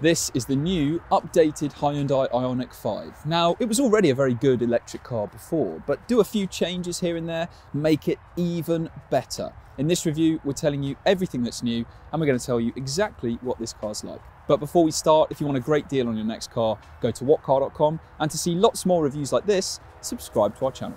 This is the new, updated Hyundai Ioniq 5. Now, it was already a very good electric car before, but do a few changes here and there, make it even better. In this review, we're telling you everything that's new, and we're going to tell you exactly what this car's like. But before we start, if you want a great deal on your next car, go to whatcar.com, and to see lots more reviews like this, subscribe to our channel.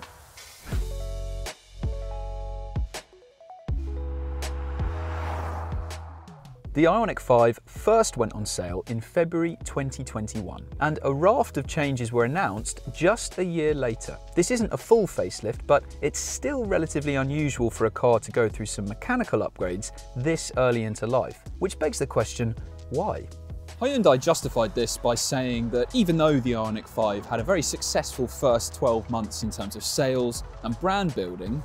The Ioniq 5 first went on sale in February 2021, and a raft of changes were announced just a year later. This isn't a full facelift, but it's still relatively unusual for a car to go through some mechanical upgrades this early into life, which begs the question, why? Hyundai justified this by saying that even though the Ioniq 5 had a very successful first 12 months in terms of sales and brand building,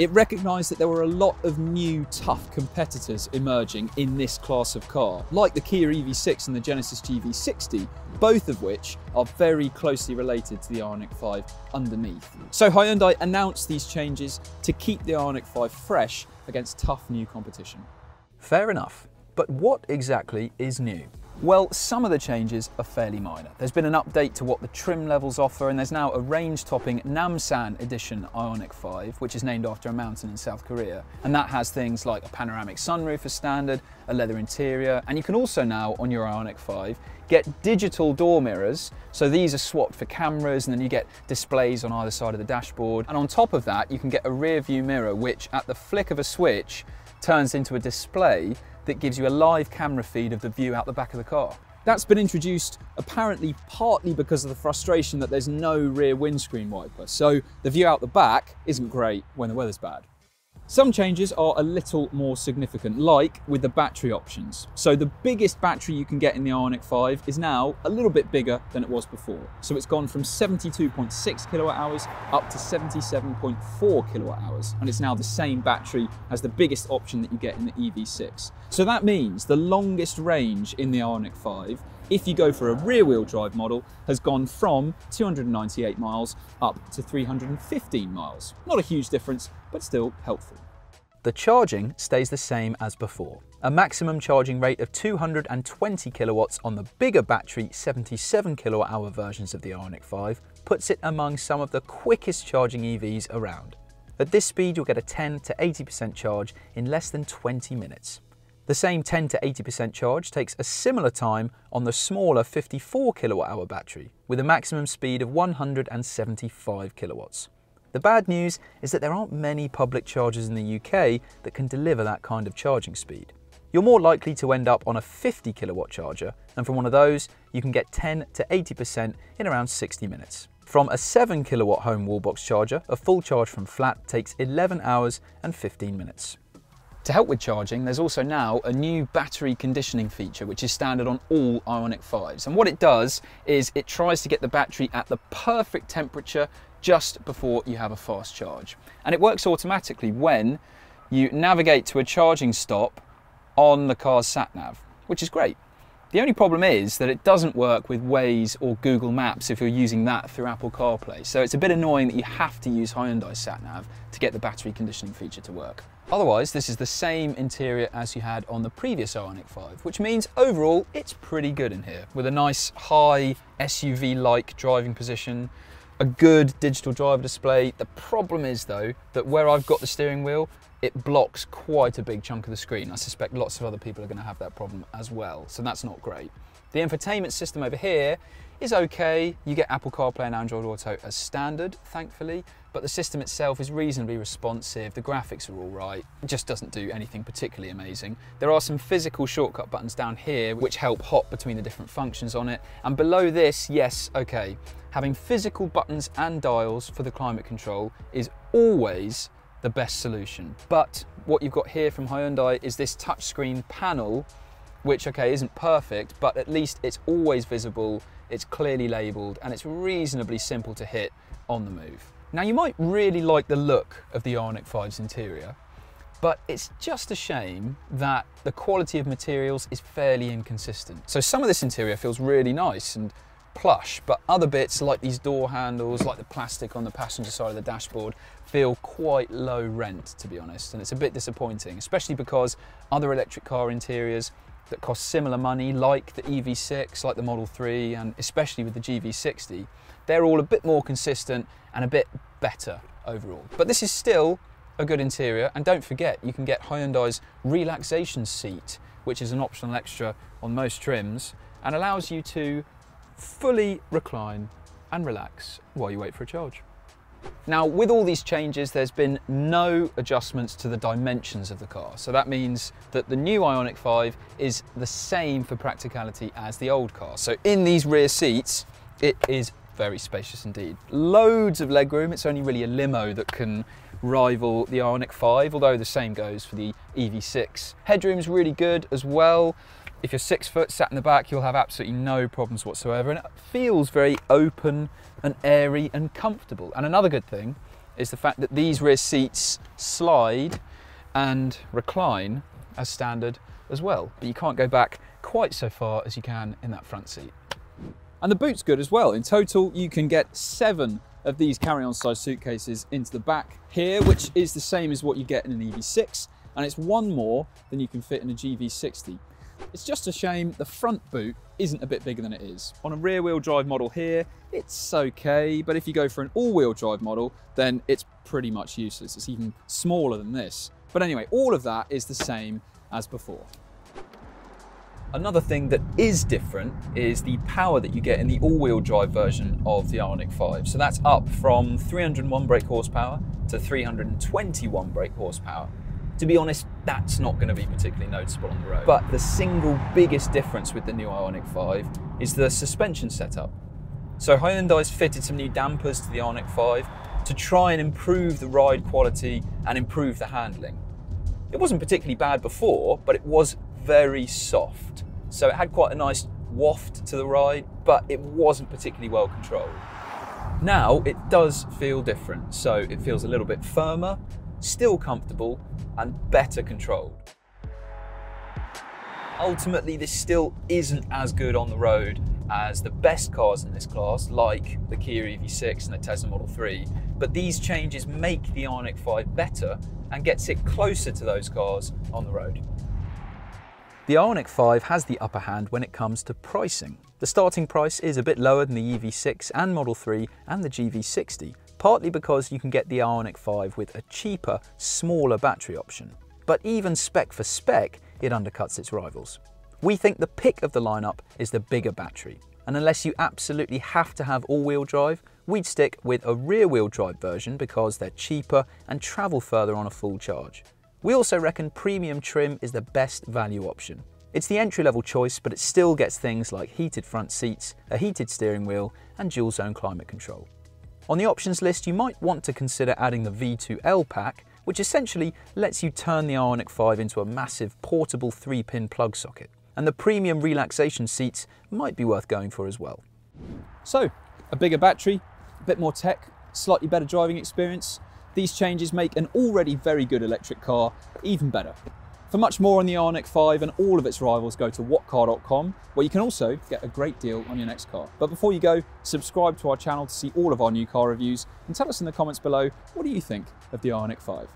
it recognised that there were a lot of new, tough competitors emerging in this class of car, like the Kia EV6 and the Genesis GV60, both of which are very closely related to the Ioniq 5 underneath. So Hyundai announced these changes to keep the Ioniq 5 fresh against tough new competition. Fair enough, but what exactly is new? Well, some of the changes are fairly minor. There's been an update to what the trim levels offer, and there's now a range-topping Namsan edition Ioniq 5, which is named after a mountain in South Korea. And that has things like a panoramic sunroof as standard, a leather interior, and you can also now, on your Ioniq 5, get digital door mirrors. So these are swapped for cameras, and then you get displays on either side of the dashboard. And on top of that, you can get a rear view mirror, which at the flick of a switch turns into a display that gives you a live camera feed of the view out the back of the car. That's been introduced apparently partly because of the frustration that there's no rear windscreen wiper, so the view out the back isn't great when the weather's bad. Some changes are a little more significant, like with the battery options. So the biggest battery you can get in the Ioniq 5 is now a little bit bigger than it was before. So it's gone from 72.6 kilowatt hours up to 77.4 kilowatt hours. And it's now the same battery as the biggest option that you get in the EV6. So that means the longest range in the Ioniq 5, if you go for a rear-wheel drive model, has gone from 298 miles up to 315 miles. Not a huge difference, but still helpful. The charging stays the same as before. A maximum charging rate of 220 kilowatts on the bigger battery 77 kilowatt hour versions of the Ioniq 5 puts it among some of the quickest charging EVs around. At this speed, you'll get a 10 to 80% charge in less than 20 minutes. The same 10 to 80% charge takes a similar time on the smaller 54 kilowatt hour battery, with a maximum speed of 175 kilowatts. The bad news is that there aren't many public chargers in the UK that can deliver that kind of charging speed. You're more likely to end up on a 50 kilowatt charger, and from one of those, you can get 10 to 80% in around 60 minutes. From a 7 kilowatt home wallbox charger, a full charge from flat takes 11 hours and 15 minutes. To help with charging, there's also now a new battery conditioning feature, which is standard on all Ioniq 5s. And what it does is it tries to get the battery at the perfect temperature just before you have a fast charge. And it works automatically when you navigate to a charging stop on the car's sat-nav, which is great. The only problem is that it doesn't work with Waze or Google Maps if you're using that through Apple CarPlay. So it's a bit annoying that you have to use Hyundai sat-nav to get the battery conditioning feature to work. Otherwise, this is the same interior as you had on the previous Ioniq 5, which means overall it's pretty good in here, with a nice high SUV-like driving position, a good digital driver display. The problem is though, that where I've got the steering wheel, it blocks quite a big chunk of the screen. I suspect lots of other people are going to have that problem as well, so that's not great. The infotainment system over here is okay. You get Apple CarPlay and Android Auto as standard, thankfully, but the system itself is reasonably responsive. The graphics are all right. It just doesn't do anything particularly amazing. There are some physical shortcut buttons down here which help hop between the different functions on it. And below this, yes, okay, having physical buttons and dials for the climate control is always the best solution. But what you've got here from Hyundai is this touchscreen panel, which, okay, isn't perfect, but at least it's always visible, it's clearly labeled, and it's reasonably simple to hit on the move. Now, you might really like the look of the Ioniq 5's interior, but it's just a shame that the quality of materials is fairly inconsistent. So some of this interior feels really nice and plush, but other bits like these door handles, like the plastic on the passenger side of the dashboard, feel quite low rent, to be honest, and it's a bit disappointing, especially because other electric car interiors that cost similar money, like the EV6, like the Model 3, and especially with the GV60, they're all a bit more consistent and a bit better overall. But this is still a good interior, and don't forget, you can get Hyundai's relaxation seat, which is an optional extra on most trims, and allows you to fully recline and relax while you wait for a charge. Now, with all these changes, there's been no adjustments to the dimensions of the car. So that means that the new Ioniq 5 is the same for practicality as the old car. So in these rear seats, it is very spacious indeed. Loads of legroom. It's only really a limo that can rival the Ioniq 5, although the same goes for the EV6. Headroom's really good as well. If you're 6 foot sat in the back, you'll have absolutely no problems whatsoever, and it feels very open and airy and comfortable. And another good thing is the fact that these rear seats slide and recline as standard as well, but you can't go back quite so far as you can in that front seat. And the boot's good as well. In total, you can get 7 of these carry-on size suitcases into the back here, which is the same as what you get in an EV6, and it's 1 more than you can fit in a GV60. It's just a shame the front boot isn't a bit bigger than it is. On a rear-wheel drive model here, it's okay, but if you go for an all-wheel drive model, then it's pretty much useless. It's even smaller than this. But anyway, all of that is the same as before. Another thing that is different is the power that you get in the all-wheel drive version of the Ioniq 5. So that's up from 301 brake horsepower to 321 brake horsepower. To be honest, that's not going to be particularly noticeable on the road. But the single biggest difference with the new Ioniq 5 is the suspension setup. So Hyundai's fitted some new dampers to the Ioniq 5 to try and improve the ride quality and improve the handling. It wasn't particularly bad before, but it was very soft. So it had quite a nice waft to the ride, but it wasn't particularly well controlled. Now it does feel different. So it feels a little bit firmer, still comfortable, and better controlled. Ultimately, this still isn't as good on the road as the best cars in this class, like the Kia EV6 and the Tesla Model 3, but these changes make the Ioniq 5 better and gets it closer to those cars on the road. The Ioniq 5 has the upper hand when it comes to pricing. The starting price is a bit lower than the EV6 and Model 3 and the GV60, partly because you can get the Ioniq 5 with a cheaper, smaller battery option. But even spec for spec, it undercuts its rivals. We think the pick of the lineup is the bigger battery, and unless you absolutely have to have all-wheel drive, we'd stick with a rear-wheel drive version because they're cheaper and travel further on a full charge. We also reckon premium trim is the best value option. It's the entry-level choice, but it still gets things like heated front seats, a heated steering wheel, and dual-zone climate control. On the options list, you might want to consider adding the V2L pack, which essentially lets you turn the Ioniq 5 into a massive portable 3-pin plug socket. And the premium relaxation seats might be worth going for as well. So, a bigger battery, a bit more tech, slightly better driving experience. These changes make an already very good electric car even better. For much more on the Ioniq 5 and all of its rivals, go to whatcar.com, where you can also get a great deal on your next car. But before you go, subscribe to our channel to see all of our new car reviews and tell us in the comments below, what do you think of the Ioniq 5?